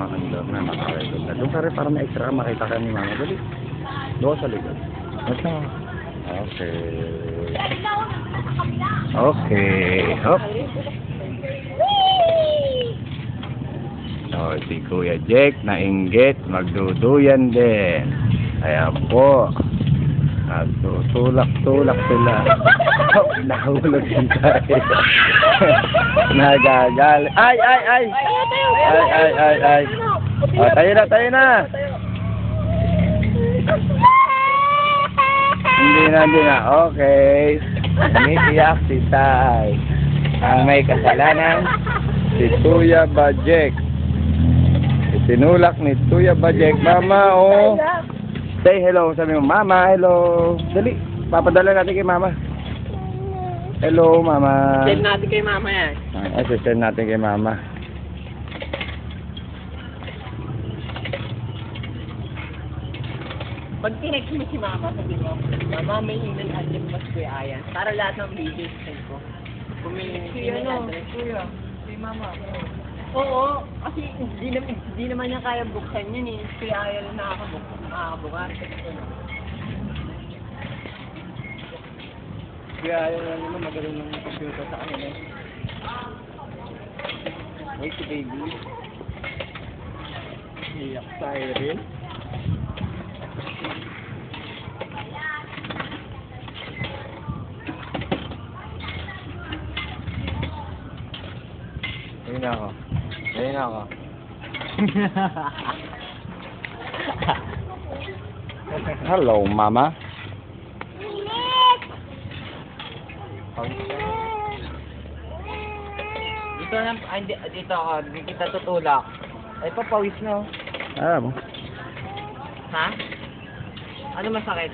kakandor na makarecord na. Doon ka rin para ma-extra makita ka ni mama. Dali. Doon sa likod. Basta. Okay. Okay. Hop. So, si Kuya Jake nainggit. Magduduyan din. Ayan po. Nagtutulak-tulak sila. Oh, nahulog din tayo. Nagagal. Ay, ay, ay. Ay, ay, ay, ay. Oh, tayo na, tayo na. Hindi na. Okay. Umiiyak si Tay. Ang may kasalanan, si Kuya Bajek. Itinulak ni Kuya Bajek. Mama, oh. Say hello. Sabi mo, Mama, hello. Dali. Papadala natin kay Mama. Hello, Mama. Send natin kay Mama yan. Send natin kay Mama. Pag tinext mo si Mama, sabi mo, Mama, may email address ba si Kuya Ayan? Para lahat ng videos send ko. Kung may email address. Kuya, si Mama. Oo, kasi hindi naman niya kaya buksan yun eh. Kuya Ayan na nakakabukas. Kuya Ayan lang naman, magaling ng computer sa kanila. Wait, si baby. Iyak tayo rin. Ayun na ako. Ayun na ako. Hello, Mama. Dito na, dito ako, hindi kita tutulak. Ay, papawis na. Alam mo. Ha? Ano masakit?